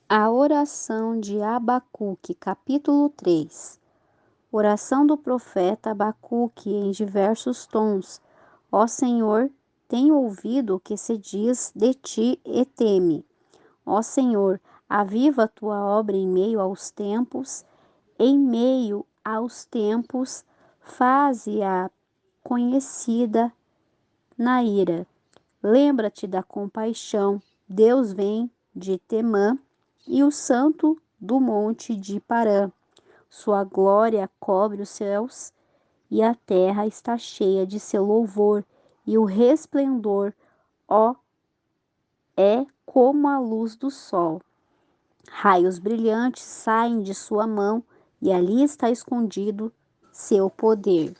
A oração de Abacuque, capítulo 3. Oração do profeta Abacuque em diversos tons. Ó Senhor, tenho ouvido o que se diz de ti e teme. Ó Senhor, aviva a tua obra em meio aos tempos, faze-a conhecida na ira. Lembra-te da compaixão. Deus vem de Temã e o santo do monte de Parã. Sua glória cobre os céus e a terra está cheia de seu louvor, e o resplendor, ó, é como a luz do sol. Raios brilhantes saem de sua mão e ali está escondido seu poder.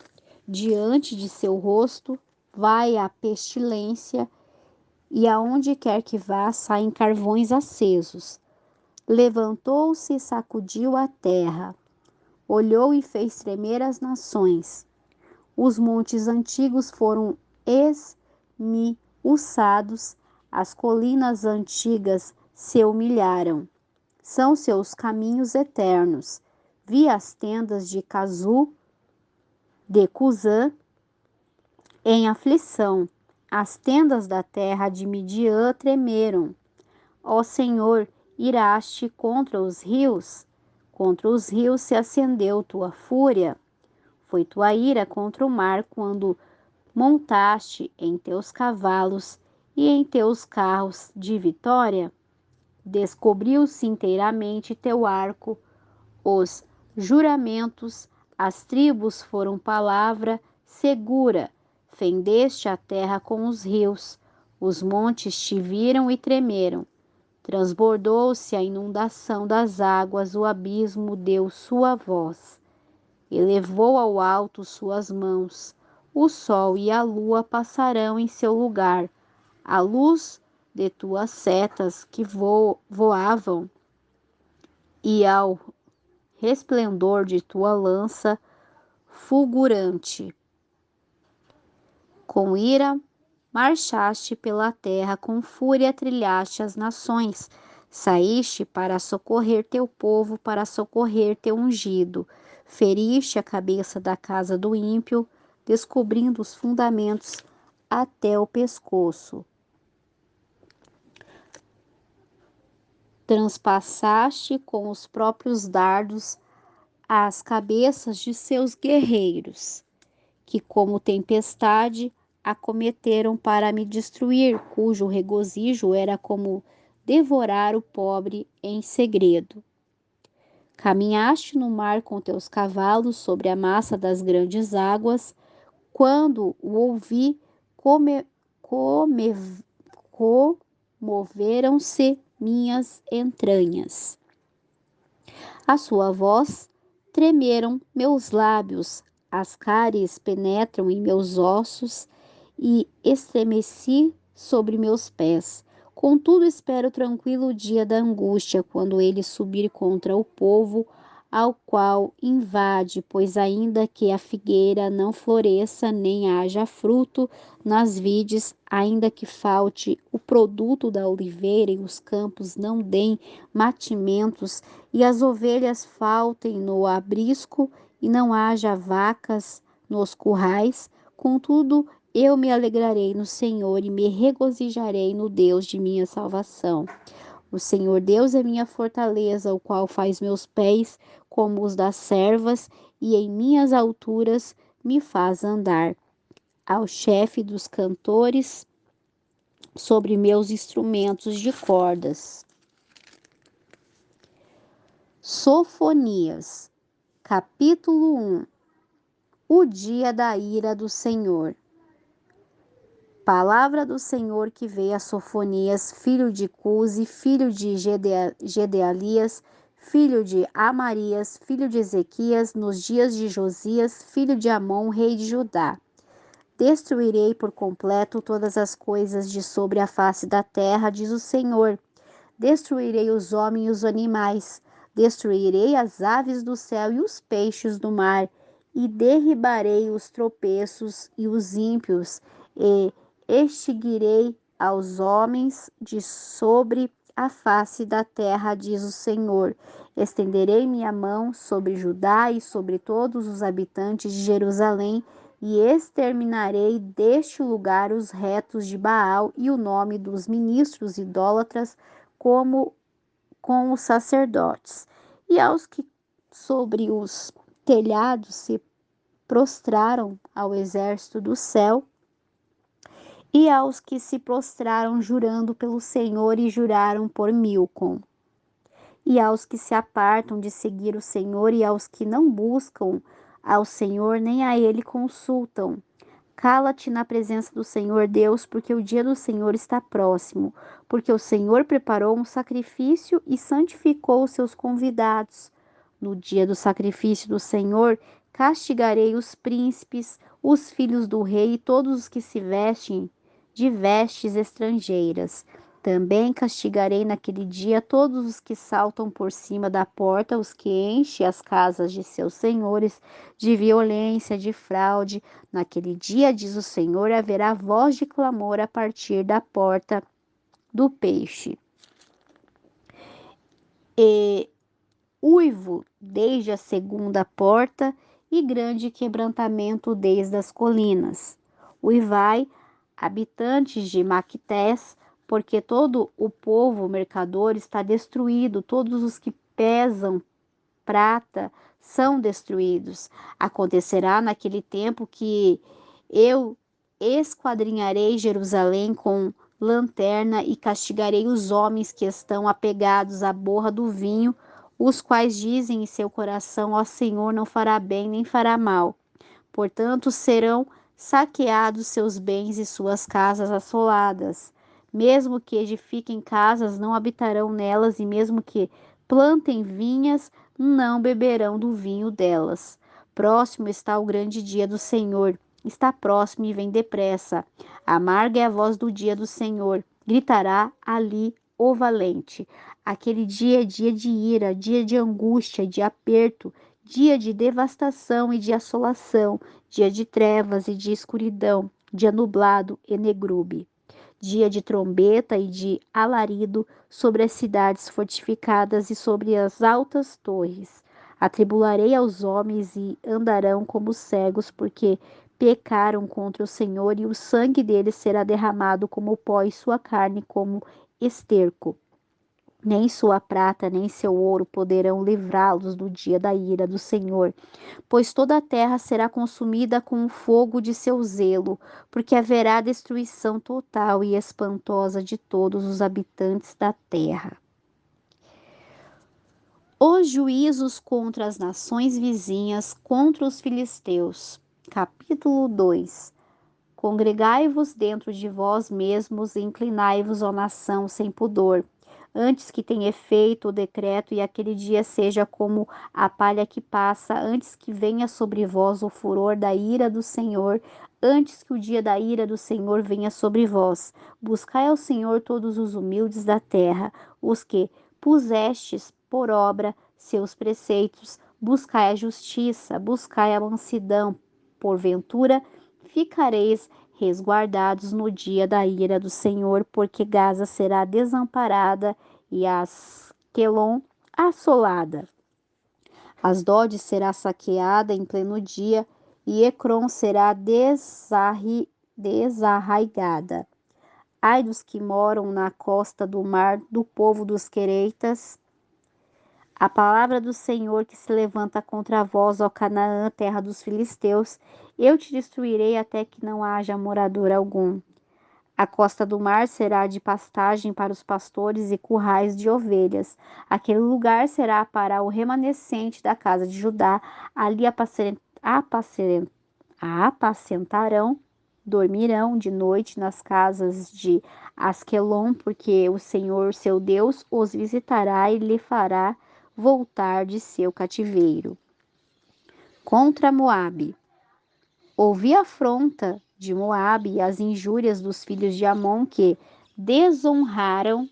Diante de seu rosto vai a pestilência e aonde quer que vá saem carvões acesos. Levantou-se e sacudiu a terra, olhou e fez tremer as nações. Os montes antigos foram esmiuçados, as colinas antigas se humilharam. São seus caminhos eternos. Vi as tendas de de Cusã em aflição. As tendas da terra de Midian tremeram. Ó Senhor, iraste contra os rios se acendeu tua fúria. Foi tua ira contra o mar quando montaste em teus cavalos e em teus carros de vitória. Descobriu-se inteiramente teu arco, os juramentos, as tribos foram palavra segura. Fendeste a terra com os rios, os montes te viram e tremeram. Transbordou-se a inundação das águas, o abismo deu sua voz. Elevou ao alto suas mãos. O sol e a lua passarão em seu lugar. A luz de tuas setas que voavam e ao resplendor de tua lança fulgurante. Com ira marchaste pela terra, com fúria trilhaste as nações. Saíste para socorrer teu povo, para socorrer teu ungido. Feriste a cabeça da casa do ímpio, descobrindo os fundamentos até o pescoço. Transpassaste com os próprios dardos as cabeças de seus guerreiros, que como tempestade acometeram para me destruir, cujo regozijo era como devorar o pobre em segredo. Caminhaste no mar com teus cavalos sobre a massa das grandes águas. Quando o ouvi, comoveram-se minhas entranhas. A sua voz tremeram meus lábios, as cáries penetram em meus ossos e estremeci sobre meus pés. Contudo, espero tranquilo o dia da angústia, quando ele subir contra o povo ao qual invade, pois ainda que a figueira não floresça, nem haja fruto nas vides, ainda que falte o produto da oliveira e os campos não deem mantimentos, e as ovelhas faltem no abrisco, e não haja vacas nos currais, contudo, eu me alegrarei no Senhor e me regozijarei no Deus de minha salvação. O Senhor Deus é minha fortaleza, o qual faz meus pés como os das servas, e em minhas alturas me faz andar. Ao chefe dos cantores sobre meus instrumentos de cordas. Sofonias, capítulo 1. O dia da ira do Senhor. Palavra do Senhor que veio a Sofonias, filho de Cusi, filho de Gedealias, filho de Amarias, filho de Ezequias, nos dias de Josias, filho de Amon, rei de Judá. Destruirei por completo todas as coisas de sobre a face da terra, diz o Senhor. Destruirei os homens e os animais, destruirei as aves do céu e os peixes do mar, e derribarei os tropeços e os ímpios, e extinguirei aos homens de sobre a face da terra, diz o Senhor. Estenderei minha mão sobre Judá e sobre todos os habitantes de Jerusalém, e exterminarei deste lugar os retos de Baal e o nome dos ministros idólatras, como com os sacerdotes. E aos que sobre os telhados se prostraram ao exército do céu, e aos que se prostraram jurando pelo Senhor e juraram por Milcom, e aos que se apartam de seguir o Senhor, e aos que não buscam ao Senhor, nem a Ele consultam. Cala-te na presença do Senhor Deus, porque o dia do Senhor está próximo, porque o Senhor preparou um sacrifício e santificou os seus convidados. No dia do sacrifício do Senhor, castigarei os príncipes, os filhos do rei e todos os que se vestem de vestes estrangeiras. Também castigarei naquele dia todos os que saltam por cima da porta, os que enchem as casas de seus senhores de violência, de fraude. Naquele dia, diz o Senhor, haverá voz de clamor a partir da porta do peixe. E uivo desde a segunda porta e grande quebrantamento desde as colinas. Uivai, habitantes de Maquetés, porque todo o povo mercador está destruído, todos os que pesam prata são destruídos. Acontecerá naquele tempo que eu esquadrinharei Jerusalém com lanterna e castigarei os homens que estão apegados à borra do vinho, os quais dizem em seu coração: ó Senhor, não fará bem nem fará mal. Portanto, serão saqueados seus bens e suas casas assoladas. Mesmo que edifiquem casas, não habitarão nelas, e mesmo que plantem vinhas, não beberão do vinho delas. Próximo está o grande dia do Senhor. Está próximo e vem depressa. Amarga é a voz do dia do Senhor. Gritará ali o valente. Aquele dia é dia de ira, dia de angústia, de aperto, dia de devastação e de assolação, dia de trevas e de escuridão, dia nublado e negrume, dia de trombeta e de alarido sobre as cidades fortificadas e sobre as altas torres. Atribularei aos homens e andarão como cegos, porque pecaram contra o Senhor, e o sangue deles será derramado como pó e sua carne como esterco. Nem sua prata, nem seu ouro poderão livrá-los do dia da ira do Senhor, pois toda a terra será consumida com o fogo de seu zelo, porque haverá destruição total e espantosa de todos os habitantes da terra. Os juízos contra as nações vizinhas, contra os filisteus. Capítulo 2. Congregai-vos dentro de vós mesmos e inclinai-vos, ó nação sem pudor, antes que tenha efeito o decreto e aquele dia seja como a palha que passa, antes que venha sobre vós o furor da ira do Senhor, antes que o dia da ira do Senhor venha sobre vós. Buscai ao Senhor todos os humildes da terra, os que pusestes por obra seus preceitos. Buscai a justiça, buscai a mansidão, porventura ficareis resguardados no dia da ira do Senhor, porque Gaza será desamparada e Asquelon assolada. Asdod será saqueada em pleno dia e Ecrom será desarraigada. Ai dos que moram na costa do mar, do povo dos Quereitas. A palavra do Senhor que se levanta contra vós, ó Canaã, terra dos filisteus, eu te destruirei até que não haja morador algum. A costa do mar será de pastagem para os pastores e currais de ovelhas. Aquele lugar será para o remanescente da casa de Judá. Ali apacentarão, dormirão de noite nas casas de Asquelon, porque o Senhor, seu Deus, os visitará e lhe fará voltar de seu cativeiro. Contra Moabe. Ouvi a afronta de Moabe e as injúrias dos filhos de Amon, que desonraram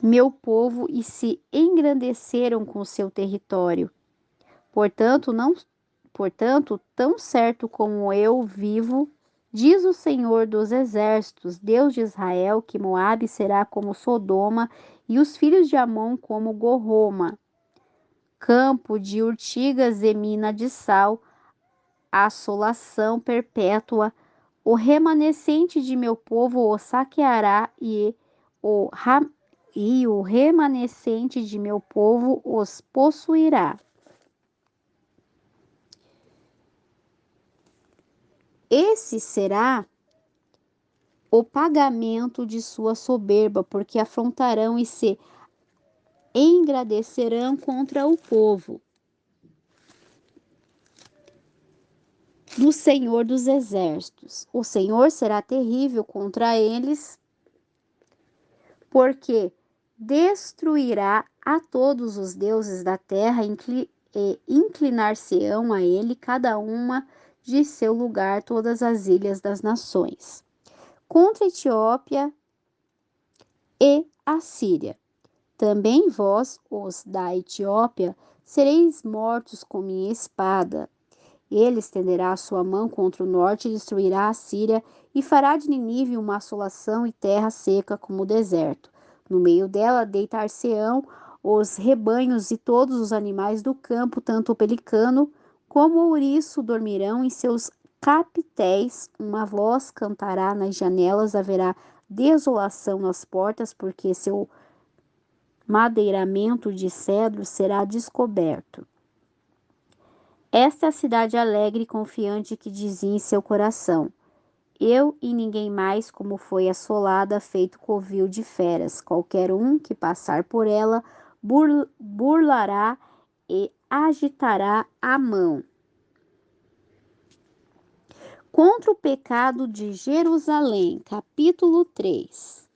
meu povo e se engrandeceram com seu território. Portanto, tão certo como eu vivo, Diz o Senhor dos Exércitos, Deus de Israel, que Moabe será como Sodoma e os filhos de Amon como Gorroma, campo de urtigas e mina de sal, assolação perpétua. O remanescente de meu povo o saqueará e o remanescente de meu povo os possuirá. Esse será o pagamento de sua soberba, porque afrontarão e se engrandecerão contra o povo do Senhor dos Exércitos. O Senhor será terrível contra eles, porque destruirá a todos os deuses da terra e inclinar-se-ão a ele cada uma de seu lugar todas as ilhas das nações. Contra a Etiópia e a Síria. Também vós, os da Etiópia, sereis mortos com minha espada. Ele estenderá a sua mão contra o norte e destruirá a Síria e fará de Nínive uma assolação e terra seca como o deserto. No meio dela deitar-se-ão os rebanhos e todos os animais do campo, tanto o pelicano como o ouriço dormirão em seus capitéis. Uma voz cantará nas janelas, haverá desolação nas portas, porque seu madeiramento de cedro será descoberto. Esta é a cidade alegre e confiante que dizia em seu coração: eu e ninguém mais, como foi assolada, feito covil de feras. Qualquer um que passar por ela burlará e agitará a mão. Contra o pecado de Jerusalém, capítulo 3.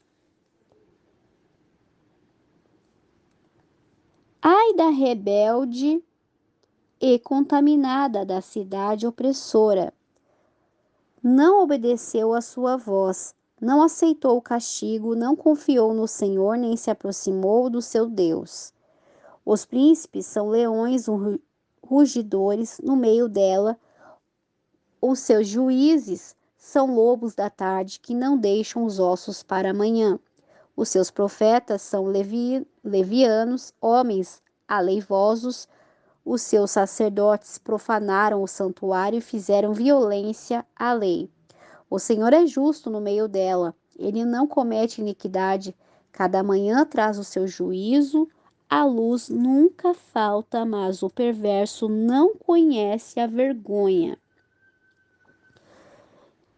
Ai da rebelde e contaminada da cidade opressora. Não obedeceu à sua voz, não aceitou o castigo, não confiou no Senhor, nem se aproximou do seu Deus. Os príncipes são leões rugidores no meio dela, os seus juízes são lobos da tarde que não deixam os ossos para amanhã. Os seus profetas são levianos, homens aleivosos. Os seus sacerdotes profanaram o santuário e fizeram violência à lei. O Senhor é justo no meio dela, ele não comete iniquidade. Cada manhã traz o seu juízo, a luz nunca falta, mas o perverso não conhece a vergonha.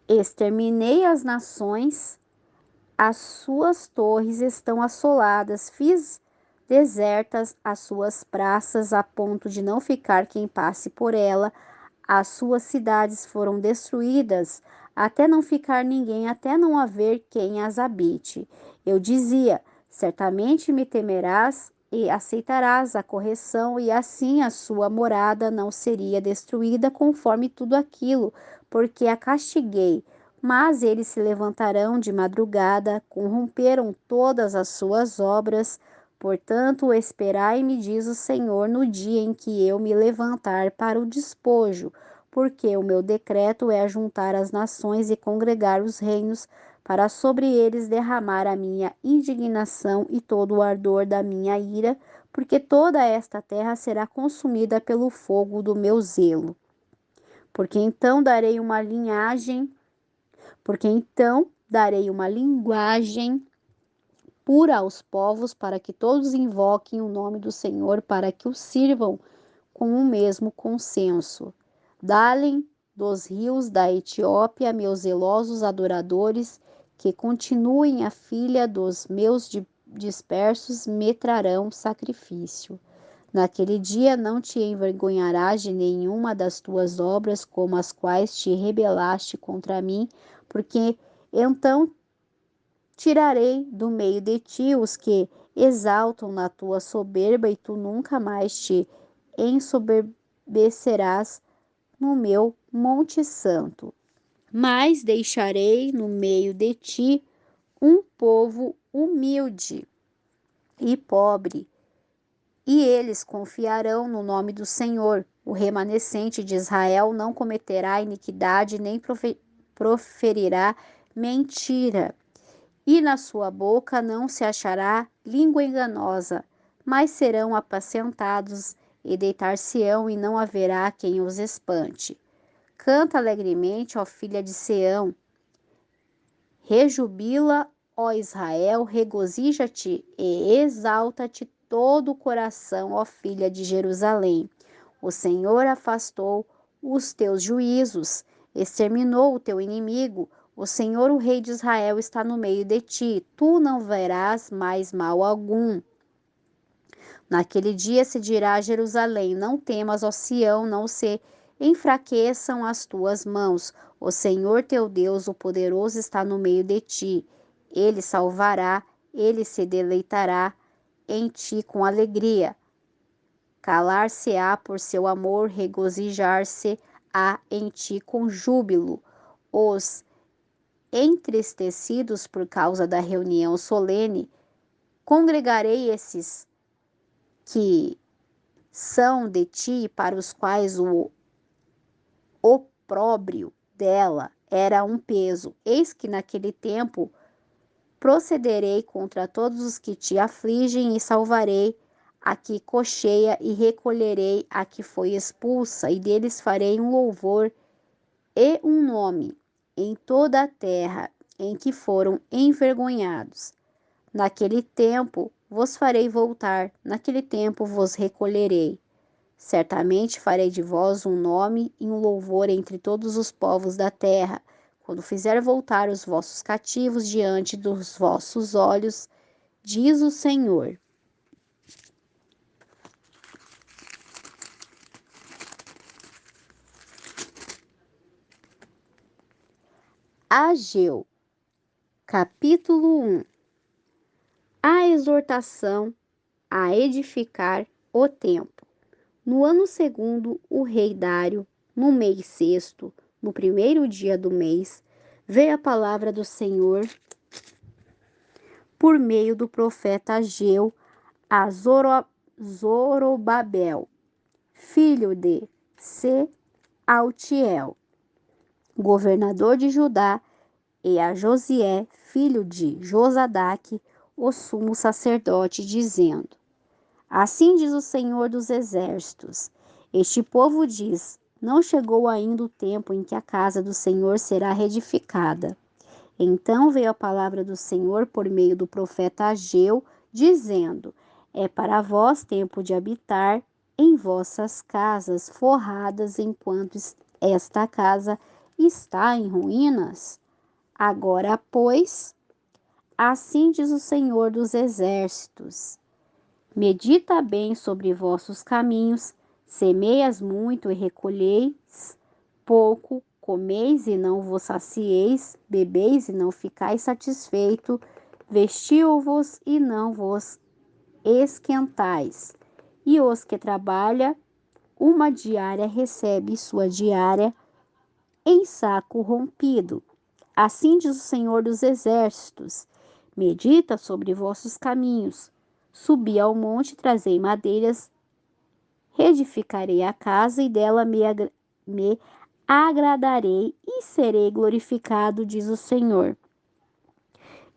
Exterminei as nações, as suas torres estão assoladas, fiz desertas as suas praças a ponto de não ficar quem passe por ela. As suas cidades foram destruídas até não ficar ninguém, até não haver quem as habite. Eu dizia: certamente me temerás e aceitarás a correção, e assim a sua morada não seria destruída conforme tudo aquilo, porque a castiguei. Mas eles se levantarão de madrugada, corromperam todas as suas obras. Portanto, esperai-me, diz o Senhor, no dia em que eu me levantar para o despojo, porque o meu decreto é ajuntar as nações e congregar os reinos, para sobre eles derramar a minha indignação e todo o ardor da minha ira, porque toda esta terra será consumida pelo fogo do meu zelo. Porque então darei uma linguagem pura aos povos, para que todos invoquem o nome do Senhor, para que o sirvam com o mesmo consenso. Dá-lhe dos rios da Etiópia, meus zelosos adoradores, que continuem a filha dos meus dispersos, me trarão sacrifício. Naquele dia não te envergonharás de nenhuma das tuas obras, como as quais te rebelaste contra mim, porque então tirarei do meio de ti os que exaltam na tua soberba, e tu nunca mais te ensoberbecerás no meu monte santo. Mas deixarei no meio de ti um povo humilde e pobre, e eles confiarão no nome do Senhor. O remanescente de Israel não cometerá iniquidade, nem proferirá mentira, e na sua boca não se achará língua enganosa, mas serão apacentados e deitar-se-ão, e não haverá quem os espante. Canta alegremente, ó filha de Sião, rejubila, ó Israel, regozija-te e exalta-te todo o coração, ó filha de Jerusalém. O Senhor afastou os teus juízos, exterminou o teu inimigo. O Senhor, o Rei de Israel, está no meio de ti. Tu não verás mais mal algum. Naquele dia se dirá a Jerusalém: não temas, ó Sião, não se enfraqueçam as tuas mãos. O Senhor teu Deus, o poderoso, está no meio de ti. Ele salvará, ele se deleitará em ti com alegria. Calar-se-á por seu amor, regozijar-se-á em ti com júbilo. Os entristecidos por causa da reunião solene, congregarei esses que são de ti, para os quais o opróbrio dela era um peso. Eis que naquele tempo procederei contra todos os que te afligem, e salvarei a que cocheia, e recolherei a que foi expulsa, e deles farei um louvor e um nome em toda a terra em que foram envergonhados. Naquele tempo vos farei voltar, naquele tempo vos recolherei. Certamente farei de vós um nome e um louvor entre todos os povos da terra, quando fizer voltar os vossos cativos diante dos vossos olhos, diz o Senhor. Ageu, capítulo 1. A exortação a edificar o templo. No ano segundo, o rei Dário, no mês sexto, no primeiro dia do mês, veio a palavra do Senhor por meio do profeta Ageu a Zorobabel, filho de Sealtiel, governador de Judá, e a Josié, filho de Josadaque, o sumo sacerdote, dizendo: assim diz o Senhor dos Exércitos: este povo diz: não chegou ainda o tempo em que a casa do Senhor será reedificada. Então veio a palavra do Senhor por meio do profeta Ageu, dizendo: é para vós tempo de habitar em vossas casas forradas, enquanto esta casa está em ruínas. Agora, pois, assim diz o Senhor dos Exércitos: medita bem sobre vossos caminhos, semeias muito e recolheis pouco, comeis e não vos sacieis, bebeis e não ficais satisfeito, vestiu-vos e não vos esquentais. E os que trabalham uma diária recebe sua diária em saco rompido. Assim diz o Senhor dos Exércitos: medita sobre vossos caminhos. Subi ao monte, trazei madeiras, reedificarei a casa, e dela me agradarei e serei glorificado, diz o Senhor.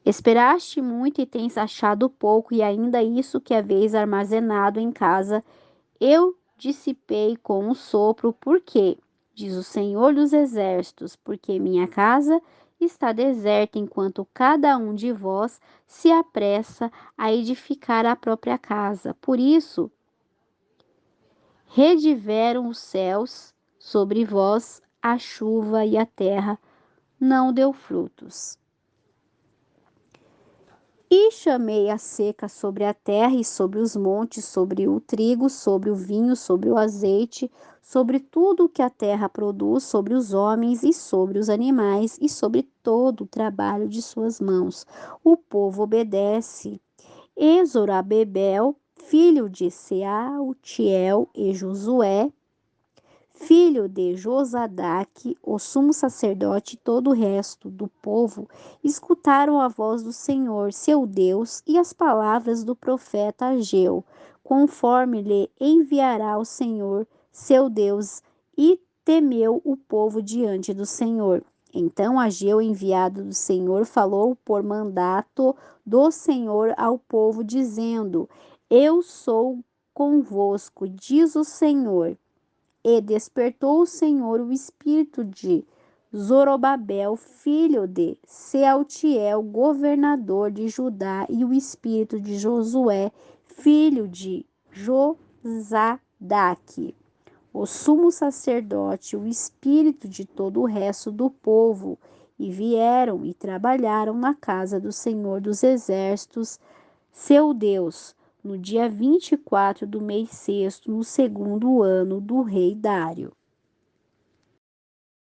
Esperaste muito e tens achado pouco, e ainda isso que haveis armazenado em casa, eu dissipei com um sopro. Por quê? Diz o Senhor dos Exércitos: porque minha casa está deserta, enquanto cada um de vós se apressa a edificar a própria casa. Por isso, rediveram os céus sobre vós a chuva, e a terra não deu frutos. E chamei a seca sobre a terra e sobre os montes, sobre o trigo, sobre o vinho, sobre o azeite, sobre tudo o que a terra produz, sobre os homens e sobre os animais e sobre todo o trabalho de suas mãos. O povo obedece. E Zorobabel, filho de Sealtiel, e Josué, filho de Josadaque, o sumo sacerdote, e todo o resto do povo escutaram a voz do Senhor, seu Deus, e as palavras do profeta Ageu, conforme lhe enviará o Senhor, seu Deus, e temeu o povo diante do Senhor. Então Ageu, enviado do Senhor, falou por mandato do Senhor ao povo, dizendo: Eu sou convosco, diz o Senhor. E despertou o Senhor o espírito de Zorobabel, filho de Sealtiel, governador de Judá, e o espírito de Josué, filho de Josadaque, o sumo sacerdote, o espírito de todo o resto do povo, e vieram e trabalharam na casa do Senhor dos Exércitos, seu Deus, no dia 24 do mês sexto, no segundo ano do rei Dário.